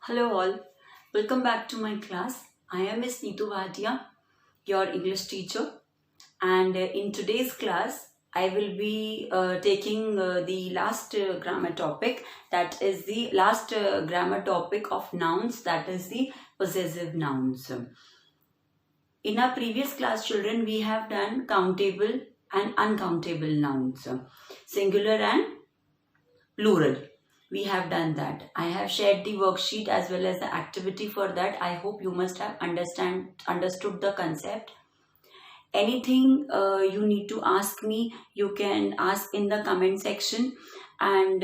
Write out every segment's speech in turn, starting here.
Hello all, welcome back to my class. I am Miss Neetu Bhatia, your English teacher, and in today's class I will be taking the last grammar topic, that is the last grammar topic of nouns, that is the possessive nouns. In our previous class, children, we have done countable and uncountable nouns, singular and plural. We have done that. I have shared the worksheet as well as the activity for that. I hope you must have understood the concept. Anything you need to ask me, you can ask in the comment section, and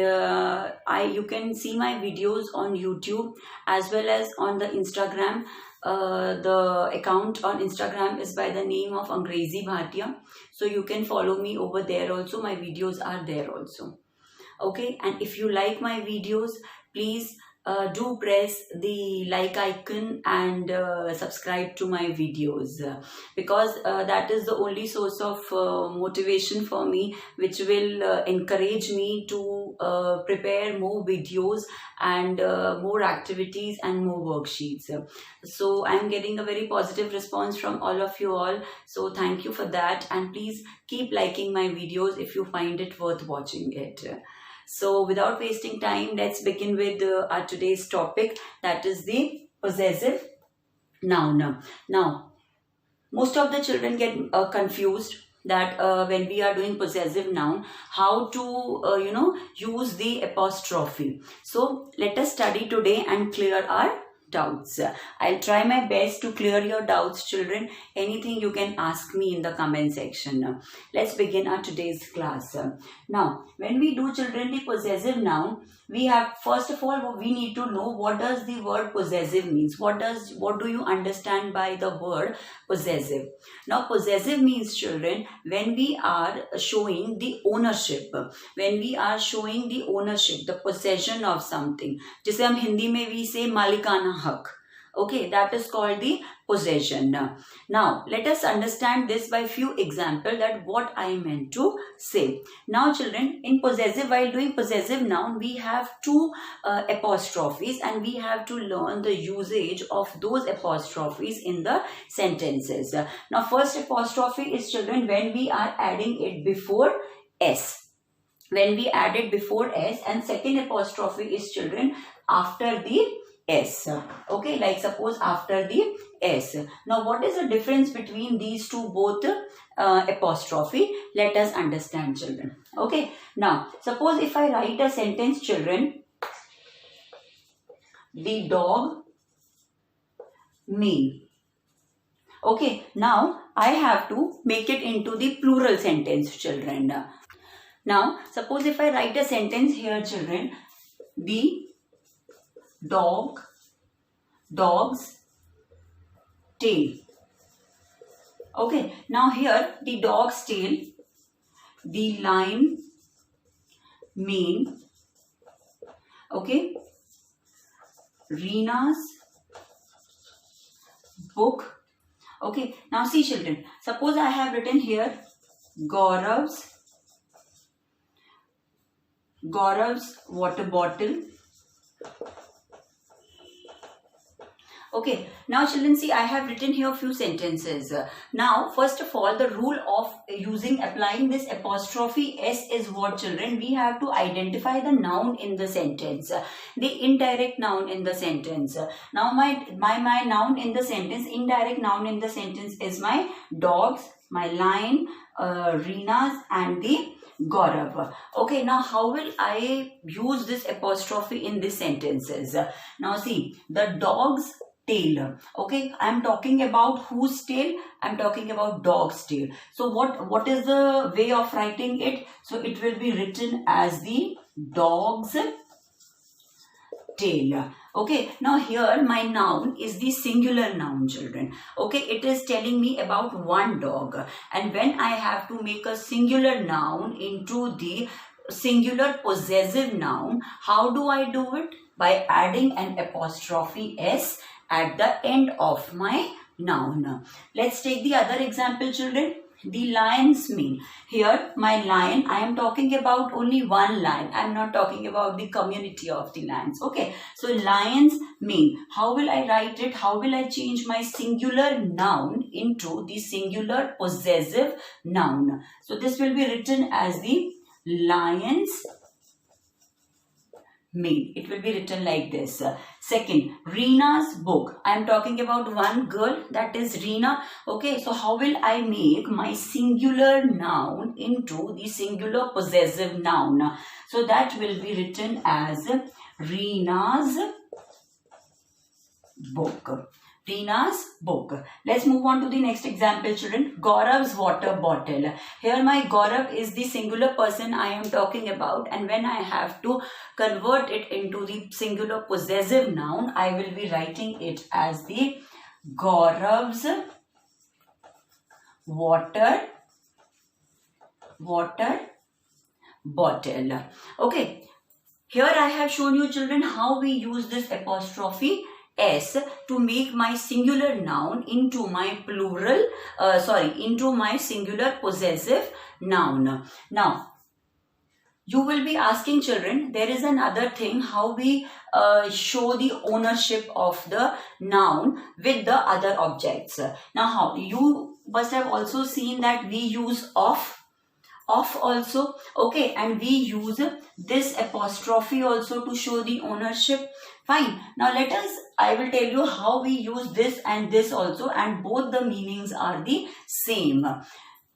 you can see my videos on YouTube as well as on the Instagram. The account on Instagram is by the name of Neetu Bhatia, so you can follow me over there also. My videos are there also. Okay, and if you like my videos, please do press the like icon and subscribe to my videos, because that is the only source of motivation for me, which will encourage me to prepare more videos and more activities and more worksheets. So I am getting a very positive response from all of you all, so thank you for that, and please keep liking my videos if you find it worth watching it. So without wasting time, let's begin with our today's topic, that is the possessive noun. Now, most of the children get confused that when we are doing possessive noun, how to use the apostrophe. So let us study today and clear our doubts. I'll try my best to clear your doubts, children. Anything you can ask me in the comment section. Let's begin our today's class. Now, when we do, children, the possessive noun, we have, first of all, we need to know what does the word possessive means. What do you understand by the word possessive? Now, possessive means, children, when we are showing the ownership, when we are showing the ownership, the possession of something. जिसे हम हिंदी में we say मालिकाना हक. Okay, that is called the possession. Now, let us understand this by few examples, that what I meant to say. Now, children, in possessive, while doing possessive noun, we have two apostrophes, and we have to learn the usage of those apostrophes in the sentences. Now, first apostrophe is, children, when we are adding it before S. When we add it before S, and second apostrophe is, children, after the S. Okay, like suppose after the S. Now, what is the difference between these two both apostrophe? Let us understand, children. Okay, now suppose if I write a sentence, children, the dog may. Okay, now I have to make it into the plural sentence, children. Now, suppose if I write a sentence here, children, the dog's tail. Okay, now here the dog's tail, the lion mane, okay, Rina's book. Okay, now see, children, suppose I have written here Gaurav's water bottle. Okay, now children, see, I have written here a few sentences. Now, first of all, the rule of applying this apostrophe S is what, children? We have to identify the noun in the sentence, the indirect noun in the sentence. Now, my noun in the sentence, indirect noun in the sentence is my dogs, my lion, Rina's, and the Gaurav. Okay, now how will I use this apostrophe in these sentences? Now see, the dog's tail. Okay, I am talking about whose tail? I am talking about dog's tail. So what is the way of writing it? So it will be written as the dog's tail. Okay, now here my noun is the singular noun, children. Okay, it is telling me about one dog, and when I have to make a singular noun into the singular possessive noun, how do I do it? By adding an apostrophe S at the end of my noun. Let's take the other example, children. the lion's mane. Here my lion, I am talking about only one lion. I am not talking about the community of the lions. Okay, so lion's mane. How will I write it? How will I change my singular noun into the singular possessive noun? So this will be written as the lion's mane. It will be written like this. Second, Reena's book. I am talking about one girl, that is Reena. Okay, so how will I make my singular noun into the singular possessive noun? So that will be written as Reena's book. Reena's book. Let's move on to the next example, children. Gaurav's water bottle. Here my Gaurav is the singular person I am talking about, and when I have to convert it into the singular possessive noun, I will be writing it as the Gaurav's water bottle. Okay. Here I have shown you, children, how we use this apostrophe S to make my singular noun into my plural, into my singular possessive noun. Now, you will be asking, children, there is another thing, how we show the ownership of the noun with the other objects. Now, how? You must have also seen that we use of also, okay, and we use this apostrophe also to show the ownership. Fine. Now I will tell you how we use this and this also, and both the meanings are the same.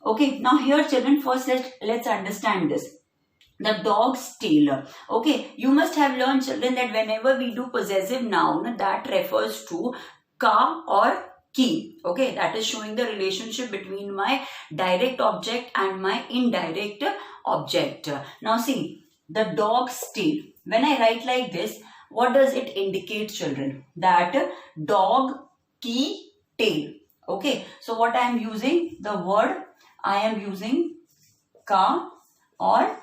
Okay, now here, children, first let's understand this. The dog's tail. Okay, you must have learned, children, that whenever we do possessive noun, that refers to ka or ki. Okay, that is showing the relationship between my direct object and my indirect object. Now see, the dog's tail. When I write like this, what does it indicate, children? That dog ki tail. Okay, so what I am using? The word I am using ka or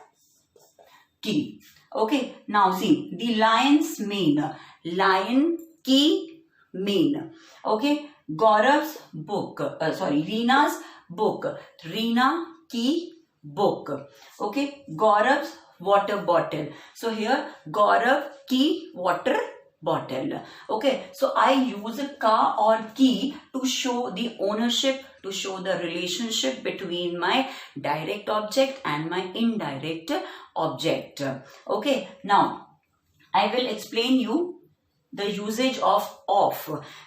ki. Okay, now see, the lion's mane. Lion ki mane. Okay, Gaurav's book. Reena's book. Reena ki book. Okay, Gaurav's water bottle. So here, Gaurav ki water bottle. Okay, so I use ka or ki to show the ownership, to show the relationship between my direct object and my indirect object. Okay, now I will explain you the usage of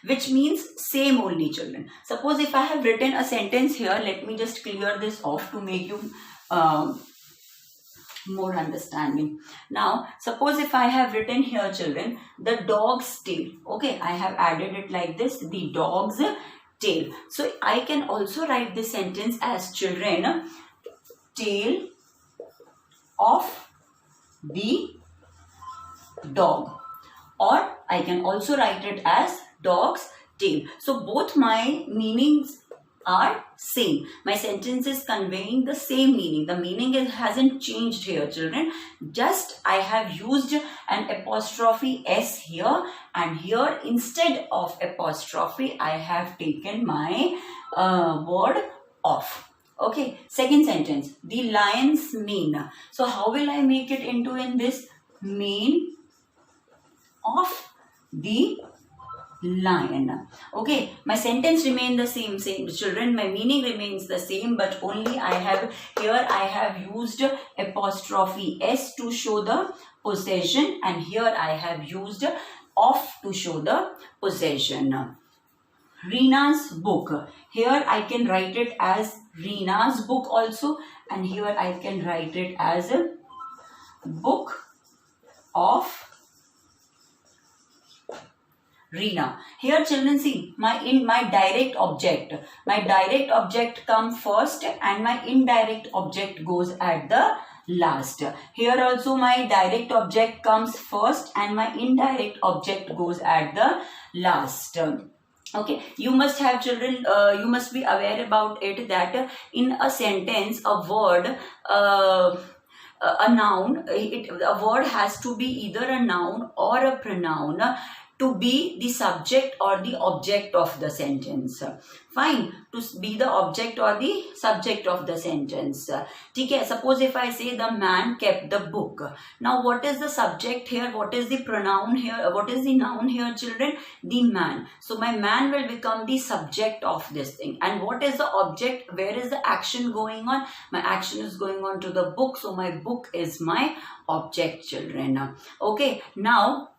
which means same only, children. Suppose if I have written a sentence here, let me just clear this off to make you more understanding. Now, suppose if I have written here, children, the dog's tail. Okay, I have added it like this, the dog's tail. So, I can also write this sentence as, children, tail of the dog. Or I can also write it as dog's tail. So, both my meanings are same. My sentence is conveying the same meaning. The meaning hasn't changed here, children. Just I have used an apostrophe S here, and here instead of apostrophe I have taken my word of. Okay, second sentence, the lion's mane. So how will I make it into in this? Mane of the lion. Okay, my sentence remains the same, children. My meaning remains the same, but only I have used apostrophe S to show the possession, and here I have used of to show the possession. Reena's book. Here I can write it as Reena's book also, and here I can write it as a book of Reena. Here, children, see, my direct object comes first and my indirect object goes at the last. Here also my direct object comes first and my indirect object goes at the last. Okay, you must have, children, you must be aware about it that in a sentence, a word, a noun, a word has to be either a noun or a pronoun to be the subject or the object of the sentence. Fine, to be the object or the subject of the sentence. Okay, suppose if I say the man kept the book. Now what is the subject here? What is the pronoun here? What is the noun here, children? The man. So my man will become the subject of this thing. And what is the object? Where is the action going on? My action is going on to the book. So my book is my object, children. Okay, now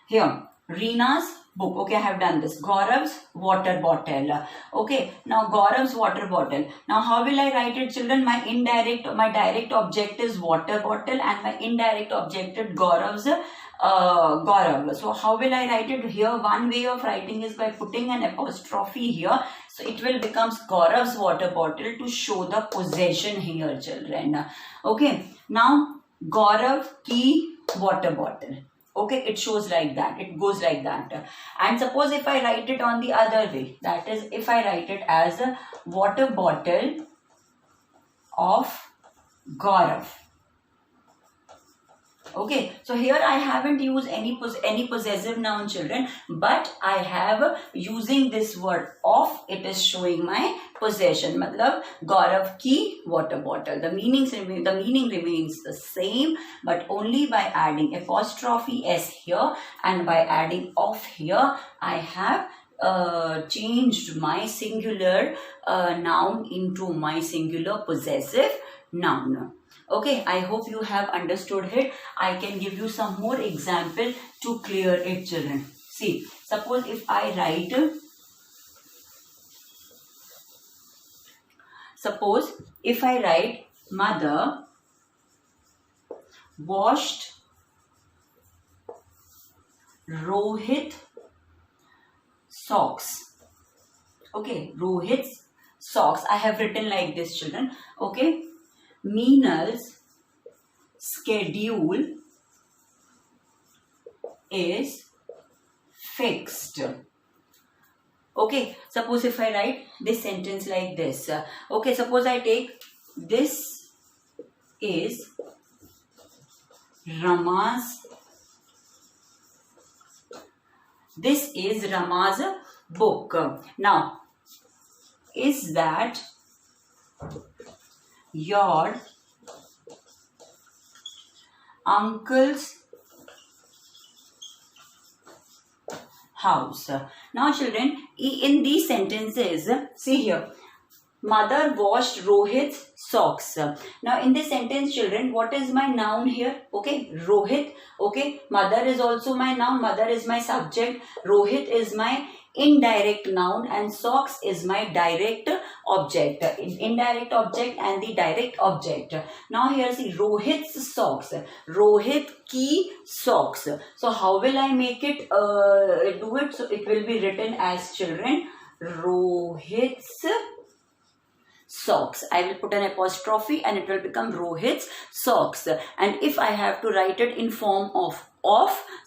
here, Reena's book. Okay, I have done this. Gaurav's water bottle. Okay, now Gaurav's water bottle. Now how will I write it, children? My direct object is water bottle and my indirect object is Gaurav's Gaurav. So how will I write it here? One way of writing is by putting an apostrophe here. So it will become Gaurav's water bottle to show the possession here, children. Okay, now Gaurav ki water bottle. Okay, it shows like that. It goes like that. And suppose if I write it on the other way, that is if I write it as a water bottle of Gaurav. Okay, so here I haven't used any possessive noun, children, but I have using this word of. It is showing my possession. Matlab Gaurav ki water bottle. The meaning remains the same, but only by adding apostrophe s here and by adding of here, I have changed my singular noun into my singular possessive noun. Okay, I hope you have understood it. I can give you some more example to clear it, children. See, suppose if I write, mother washed Rohit socks. Okay, Rohit's socks. I have written like this, children. Okay. Meenal's schedule is fixed. Okay, suppose if I write this sentence like this. Okay, suppose I take this is Rama's book. Now, is that your uncle's house? Now, children, in these sentences, see here, mother washed Rohit's socks. Now, in this sentence, children, what is my noun here? Okay, Rohit. Okay, mother is also my noun. Mother is my subject. Rohit is my indirect noun and socks is my direct object. Indirect object and the direct object. Now here see Rohit's socks. Rohit ki socks. So how will I make it do it? So it will be written as, children, Rohit's socks. I will put an apostrophe and it will become Rohit's socks. And if I have to write it in form of,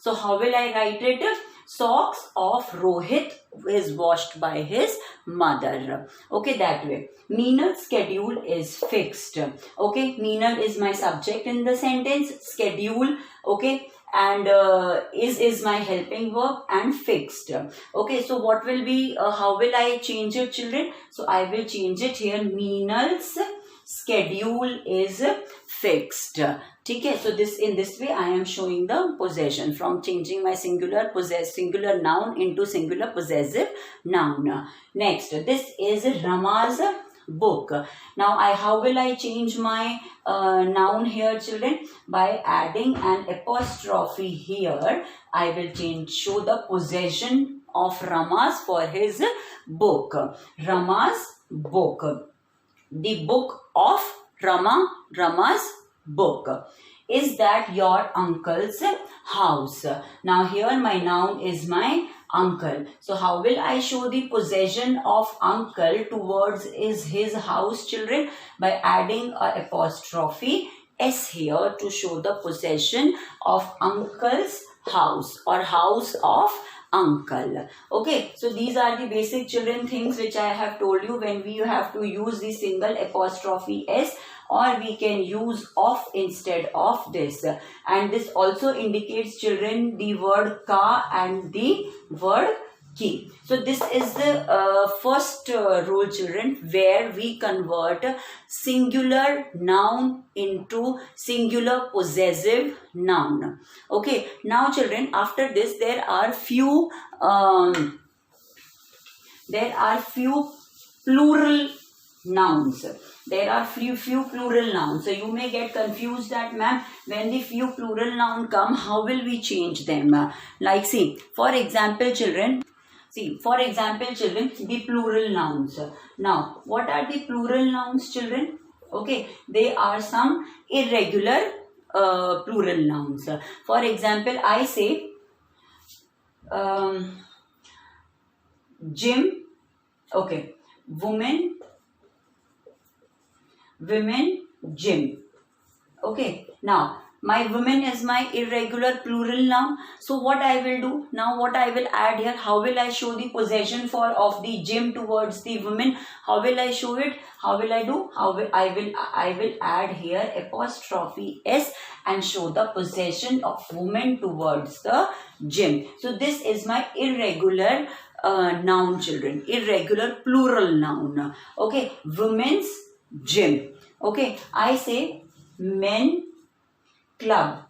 so how will I write it? Socks of Rohit is washed by his mother. Okay, that way. Meenal's schedule is fixed. Okay, Meenal is my subject in the sentence. Schedule, okay, and is my helping verb and fixed. Okay, so what will be, how will I change it, children? So I will change it here. Meenal's schedule is fixed. Okay, so in this way I am showing the possession from changing my singular noun into singular possessive noun. Next, this is Rama's book. Now how will I change my noun here, children? By adding an apostrophe here, I will show the possession of Rama's for his book. Rama's book. The book of Rama's book. Is that your uncle's house? Now here my noun is my uncle. So how will I show the possession of uncle towards his house, children? By adding a apostrophe s here to show the possession of uncle's house or house of uncle. Okay, so these are the basic, children, things which I have told you when we have to use the single apostrophe s or we can use of instead of this. And this also indicates, children, the word ka and the word ki. So this is the first rule, children, where we convert singular noun into singular possessive noun. Okay, now children, after this there are few plural nouns. There are few plural nouns. So you may get confused that, ma'am, when the few plural noun come, how will we change them? Like, see, for example, children, the plural nouns. Now, what are the plural nouns, children? Okay, they are some irregular plural nouns. For example, I say gym, okay, women, gym. Okay, now my women is my irregular plural noun. So what I will do now, what I will add here, how will I show the possession of the gym towards the women? How will I show it? How will I do? I will add here apostrophe s and show the possession of women towards the gym. So this is my irregular noun, children, irregular plural noun. Okay, women's gym. Okay, I say men club.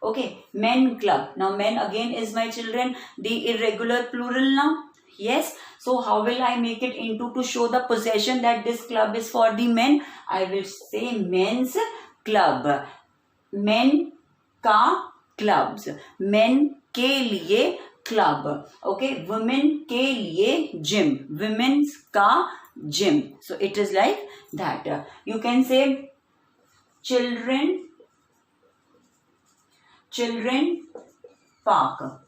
Okay, men club. Now men again is my, children, the irregular plural noun. Yes. So how will I make it into to show the possession that this club is for the men? I will say men's club. Men का clubs. Men के लिए club. Okay, women के लिए gym. Women's का gym. So it is like that. You can say children park.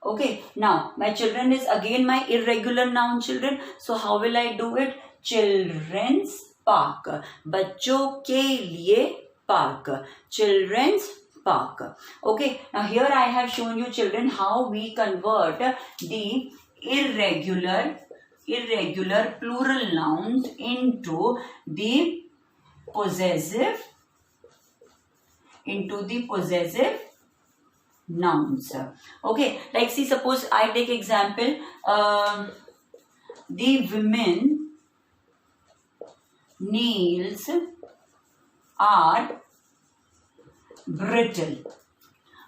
Okay, now my children is again my irregular noun, children. So how will I do it? Children's park. बच्चों के लिए park. Children's park. Okay, now here I have shown you, children, how we convert the irregular plural nouns into the possessive nouns. Okay, like, see, suppose I take example, the women nails are brittle.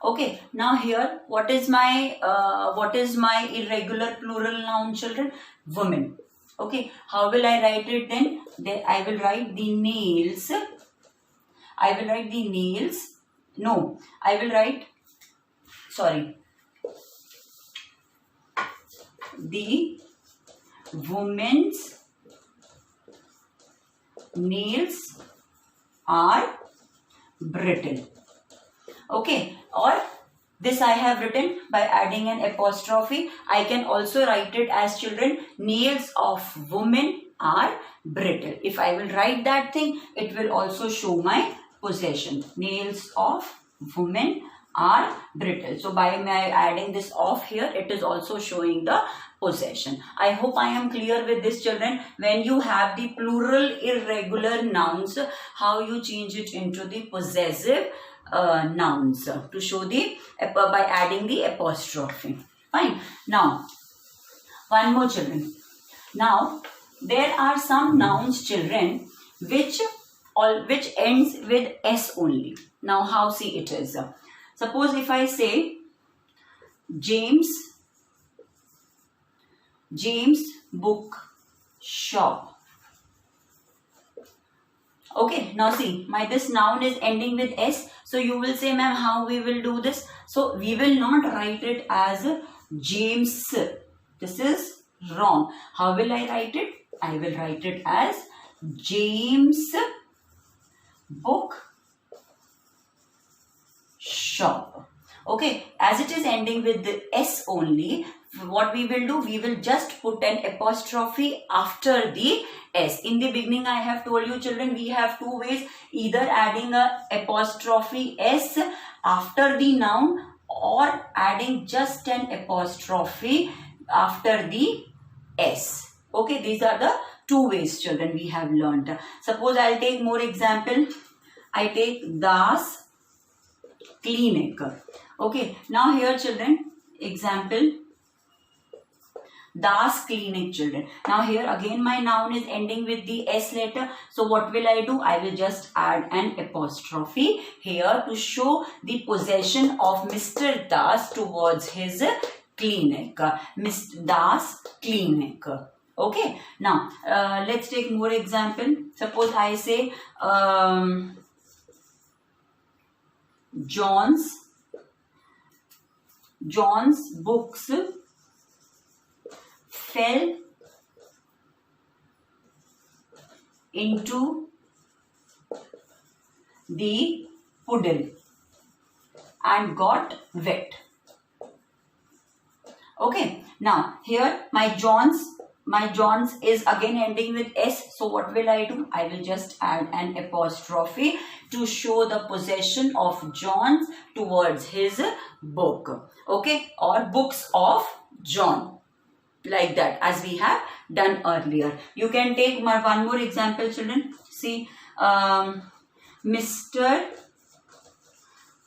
Okay, now here what is my irregular plural noun, children? Women. Okay, how will I write it then? Then I will write the nails. The women's nails are brittle. Okay, or this I have written by adding an apostrophe. I can also write it as, children, nails of women are brittle. If I will write that thing, it will also show my possession. Nails of women are brittle. So by my adding this of here, it is also showing the possession. I hope I am clear with this, children. When you have the plural irregular nouns, how you change it into the possessive nouns to show the by adding the apostrophe. Fine. Now one more, children. Now there are some nouns, children, which ends with s only. Now how, see, it is. Suppose if I say James book shop. Okay, now see, this noun is ending with s. So you will say, ma'am, how we will do this? So we will not write it as James. This is wrong. How will I write it? I will write it as James book shop. Okay, as it is ending with the s only, what we will do, we will just put an apostrophe after the s. In the beginning, I have told you, children, we have two ways, either adding a apostrophe s after the noun or adding just an apostrophe after the s. Okay, these are the two ways, children, we have learned. Suppose I'll take more example. I take Das Clinic. Okay, now here, children, example, Das Clinic, children. Now here again my noun is ending with the S letter. So what will I do? I will just add an apostrophe here to show the possession of Mr. Das towards his clinic. Mr. Das Clinic. Okay. Now let's take more example. Suppose I say John's books fell into the puddle and got wet. Okay, now here my John's is again ending with S. So what will I do? I will just add an apostrophe to show the possession of John's towards his book. Okay, or books of John. Like that, as we have done earlier. You can take one more example, children. See, Mr.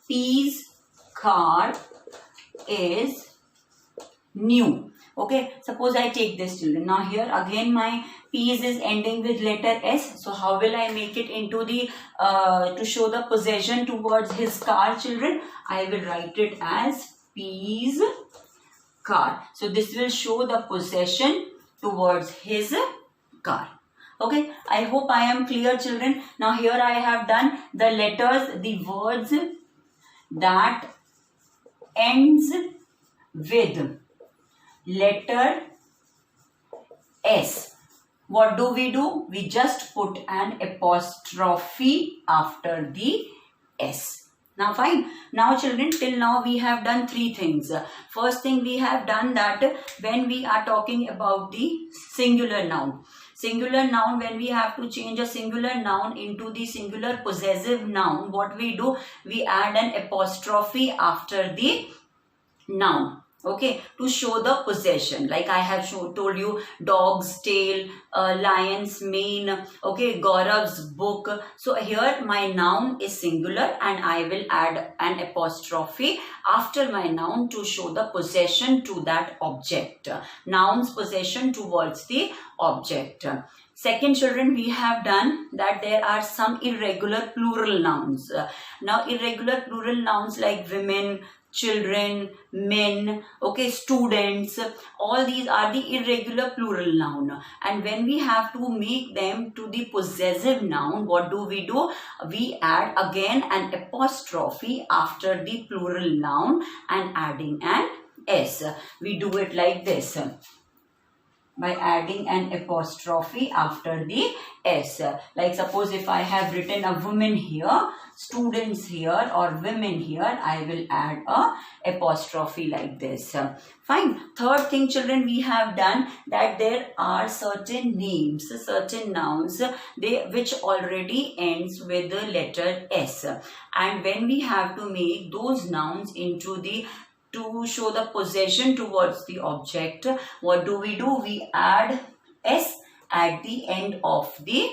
P's car is new. Okay, suppose I take this, children. Now here again my P's is ending with letter S. So how will I make it into the to show the possession towards his car, children? I will write it as P's car. So this will show the possession towards his car. Okay, I hope I am clear, children. Now here I have done the letters, the words that ends with letter S. What do? We just put an apostrophe after the S. Now fine. Now children, till now we have done three things. First thing we have done that when we are talking about the singular noun. Singular noun, when we have to change a singular noun into the singular possessive noun, what we do? We add an apostrophe after the noun. Okay, to show the possession. Like I have told you, dog's tail, lion's mane, okay, Gaurav's book. So here my noun is singular and I will add an apostrophe after my noun to show the possession to that object. Noun's possession towards the object. Second, children, we have done that there are some irregular plural nouns. Now irregular plural nouns like women, children, men, okay, students, all these are the irregular plural noun. And when we have to make them to the possessive noun, what do? We add again an apostrophe after the plural noun and adding an S. We do it like this, by adding an apostrophe after the S. Like suppose if I have written a woman here, students here or women here, I will add a apostrophe like this. Fine. Third thing, children, we have done that there are certain names, certain nouns, which already ends with the letter S. And when we have to make those nouns into to show the possession towards the object, what do? We add S at the end of the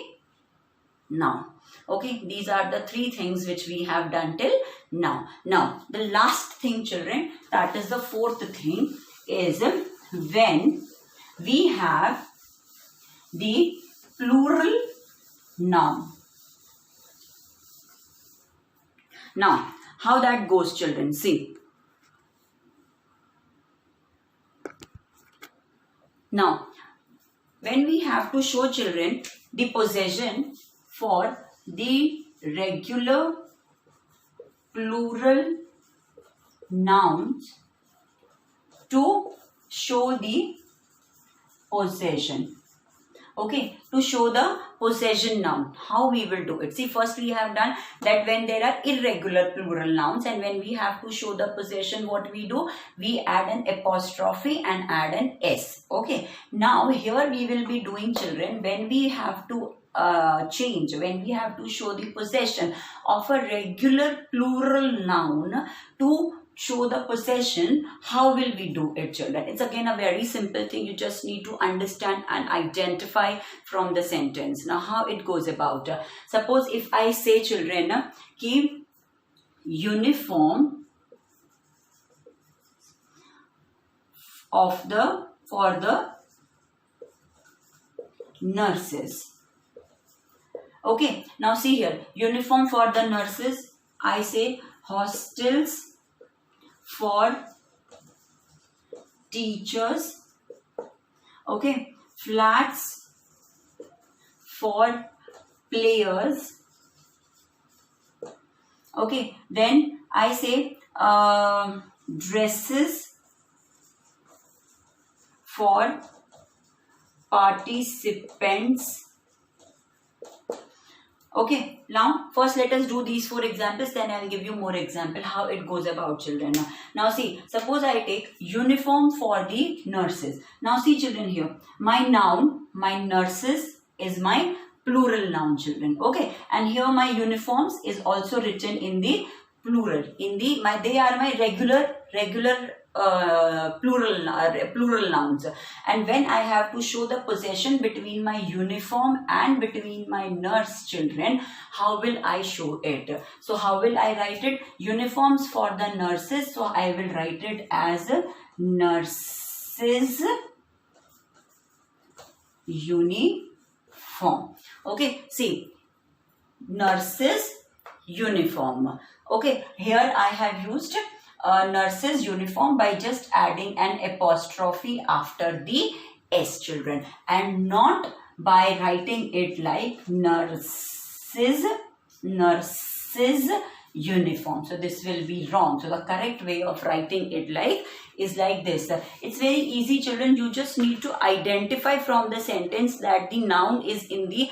noun. Okay, these are the three things which we have done till now. Now, the last thing, children, that is the fourth thing, is when we have the plural noun. Now, how that goes, children? See. Now, when we have to show, children, the possession for the regular plural nouns to show the possession. Okay, to show the possession noun, how we will do it? See, first we have done that when there are irregular plural nouns and when we have to show the possession, what we do? We add an apostrophe and add an S. Okay, now here we will be doing, children, when we have to when we have to show the possession of a regular plural noun to show the possession, how will we do it, children? It's again a very simple thing. You just need to understand and identify from the sentence. Now, how it goes about. Suppose if I say, children, ki uniform for the nurses. Okay, now see here, uniform for the nurses. I say hostels for teachers. Okay, flats for players. Okay, then I say dresses for participants. Okay, now first let us do these 4 examples, then I will give you more example how it goes about, children. Now see, suppose I take uniform for the nurses. Now see, children, here my noun, my nurses is my plural noun, children. Okay, and here my uniforms is also written in the plural. In the they are my regular plural nouns. And when I have to show the possession between my uniform and between my nurse, children, how will I show it? So how will I write it? Uniforms for the nurses, so I will write it as nurses uniform. Okay, see, nurses uniform. Okay, here I have used nurses uniform by just adding an apostrophe after the S, children, and not by writing it like nurses uniform. So this will be wrong. So the correct way of writing it is like this. It's very easy, children. You just need to identify from the sentence that the noun is in the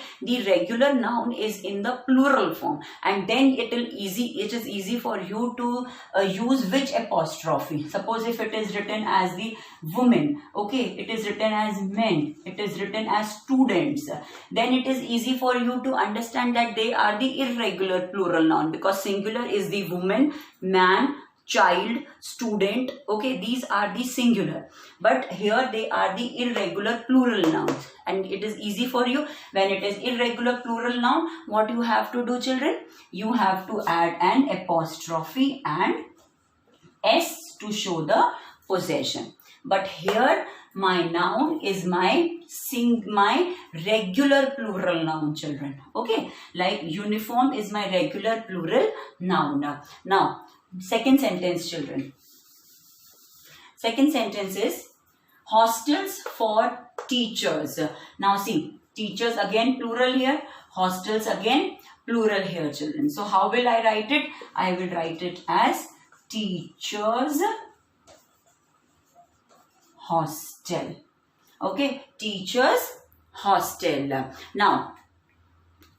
regular noun is in the plural form, and then it is easy for you to use which apostrophe. Suppose if it is written as the women, okay, it is written as men, it is written as students, then it is easy for you to understand that they are the irregular plural noun, because singular is the woman, man, child, student. Okay, these are the singular, but here they are the irregular plural nouns, and it is easy for you. When it is irregular plural noun, what you have to do, children? You have to add an apostrophe and S to show the possession. But here my noun is my regular plural noun, children. Okay, like uniform is my regular plural noun. Now second sentence, children. Second sentence is hostels for teachers. Now see, teachers again plural here, hostels again plural here, children. So how will I write it? I will write it as teachers hostel. Okay, teachers hostel. Now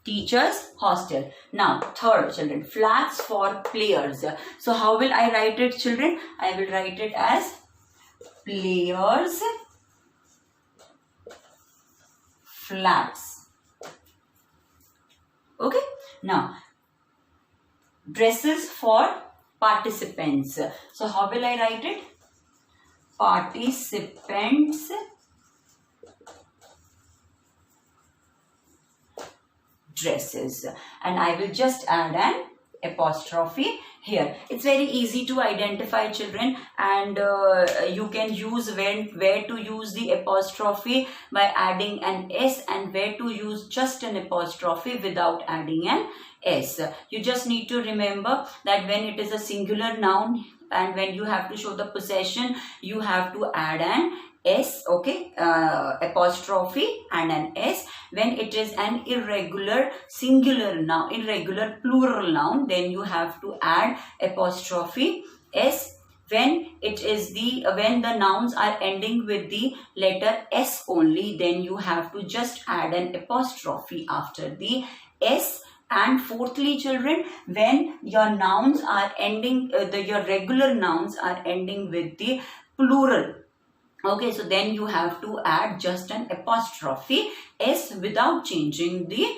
teachers hostel. Now third, children, flats for players. So how will I write it, children? I will write it as players flats. Okay, now dresses for participants. So how will I write it? Participants dresses, and I will just add an apostrophe here. It's very easy to identify, children, and you can use where to use the apostrophe by adding an S, and where to use just an apostrophe without adding an S. You just need to remember that when it is a singular noun and when you have to show the possession, you have to add an S, okay, apostrophe and an S. When it is an irregular singular noun, irregular plural noun, then you have to add apostrophe S. When it is when the nouns are ending with the letter S only, then you have to just add an apostrophe after the S. And fourthly, children, when your nouns are ending, your regular nouns are ending with the plural. Okay, so then you have to add just an apostrophe S without changing the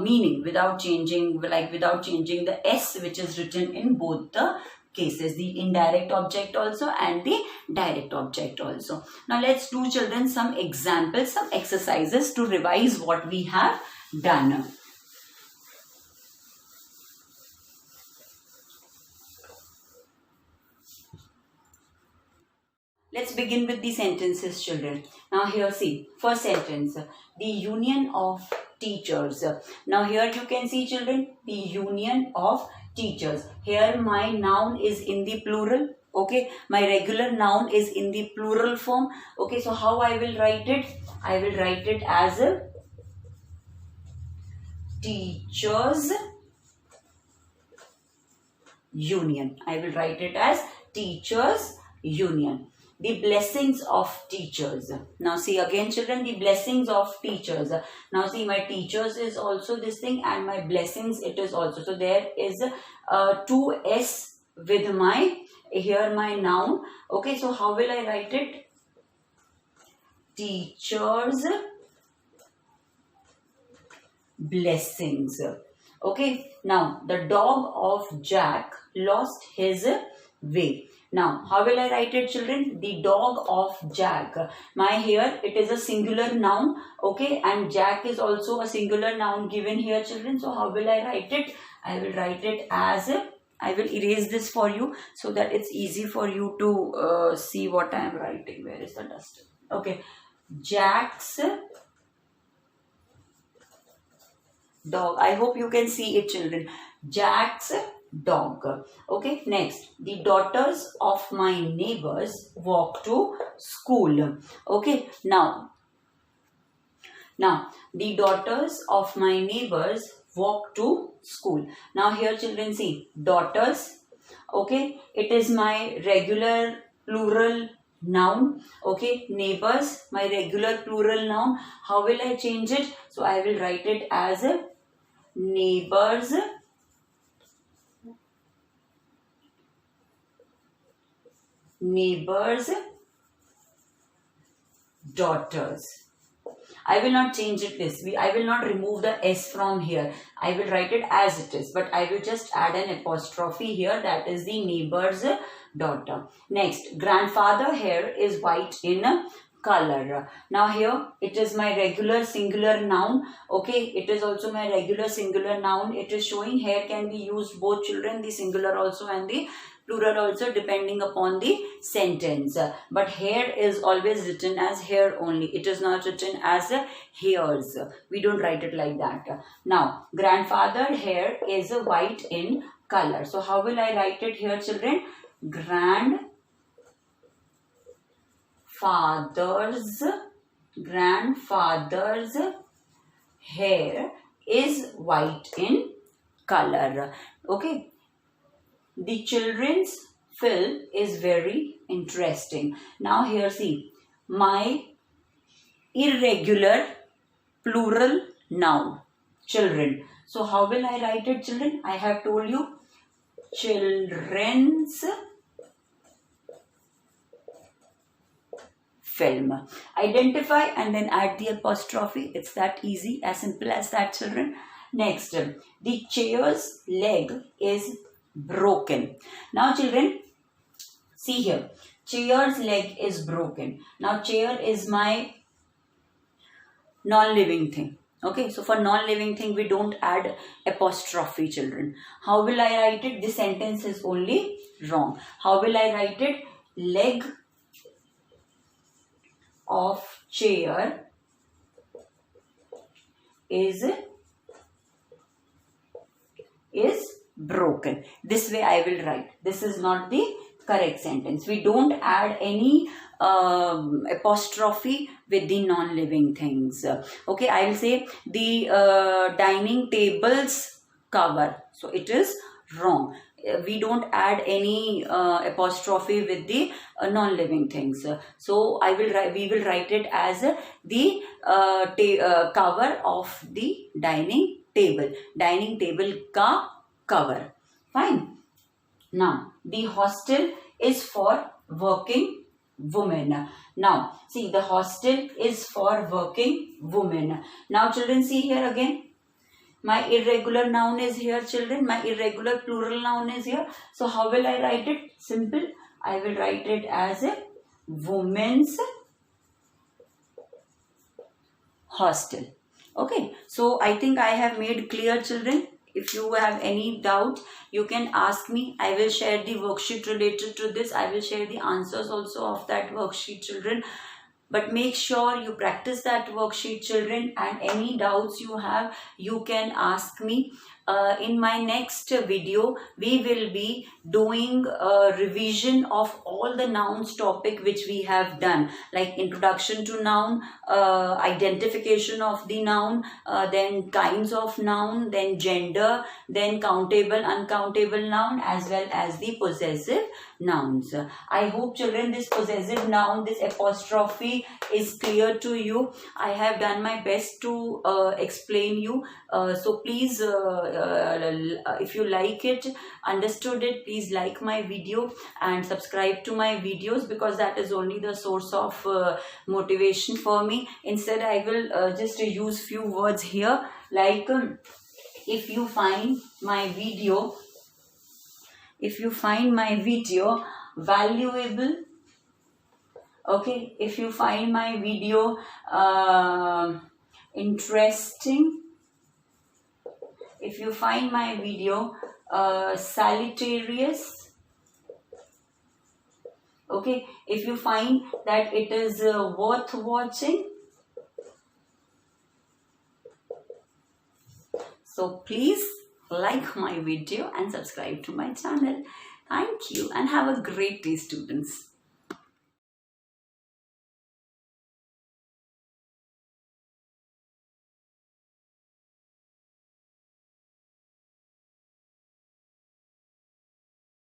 meaning, without changing the S which is written in both the cases, the indirect object also and the direct object also. Now let's do, children, some examples, some exercises to revise what we have done. Let's begin with the sentences, children. Now here, see, first sentence, the union of teachers. Now here you can see, children, the union of teachers. Here my noun is in the plural. Okay, my regular noun is in the plural form. Okay, so how I will write it? I will write it as a teachers union. I will write it as teachers union. The blessings of teachers. Now see again, children, the blessings of teachers. Now see, my teachers is also this thing and my blessings it is also. So there is two S with my, here my noun. Okay, so how will I write it? Teachers blessings. Okay, now the dog of Jack lost his way. Now, how will I write it, children? The dog of Jack. My here, it is a singular noun. Okay, and Jack is also a singular noun given here, children. So, how will I write it? I will write it as, I will erase this for you so that it's easy for you to see what I am writing. Where is the duster? Okay, Jack's dog. I hope you can see it, children. Jack's dog. Okay, next, the daughters of my neighbors walk to school. Okay, now the daughters of my neighbors walk to school. Now here, children, see, daughters. Okay, it is my regular plural noun. Okay, neighbors, my regular plural noun. How will I change it? So I will write it as neighbors daughters. I will not change it this. I will not remove the S from here. I will write it as it is. But I will just add an apostrophe here. That is the neighbor's daughter. Next, grandfather hair is white in color. Now here, it is my regular singular noun. Okay, it is also my regular singular noun. It is showing hair can be used both, children, the singular also and the plural also, depending upon the sentence. But hair is always written as hair only. It is not written as hairs. We don't write it like that. Now, grandfather hair is white in color. So, how will I write it here, children? Grandfather's hair is white in color. Okay. The children's film is very interesting. Now here, see, my irregular plural noun, children. So how will I write it, children? I have told you, children's film. Identify and then add the apostrophe. It's that easy, as simple as that, children. Next, the chair's leg is broken. Now, children, see here, chair's leg is broken. Now, chair is my non-living thing. Okay, so for non-living thing, we don't add apostrophe, children. How will I write it? This sentence is only wrong. How will I write it? Leg of chair is broken. This way I will write. This is not the correct sentence. We don't add any apostrophe with the non-living things. Okay, I will say the dining table's cover. So it is wrong. We don't add any apostrophe with the non-living things. So we will write it as the cover of the dining table. Dining table ka cover. Fine. Now, the hostel is for working women. Now, see, the hostel is for working women. Now, children, see here again. My irregular noun is here, children. My irregular plural noun is here. So how will I write it? Simple. I will write it as a women's hostel. Okay. So I think I have made clear, children. If you have any doubt, you can ask me. I will share the worksheet related to this. I will share the answers also of that worksheet, children. But make sure you practice that worksheet, children, and any doubts you have, you can ask me. In my next video, we will be doing a revision of all the nouns topic which we have done, like introduction to noun, identification of the noun, then kinds of noun, then gender, then countable, uncountable noun, as well as the possessive nouns. I hope, children, this possessive noun, this apostrophe is clear to you. I have done my best to explain you. So please, if you like it, understood it, please like my video and subscribe to my videos, because that is only the source of motivation for me. Instead, I will just use few words here, like if you find my video valuable, okay, if you find my video interesting, if you find my video salutarious, okay, if you find that it is worth watching, so please like my video and subscribe to my channel. Thank you and have a great day, students.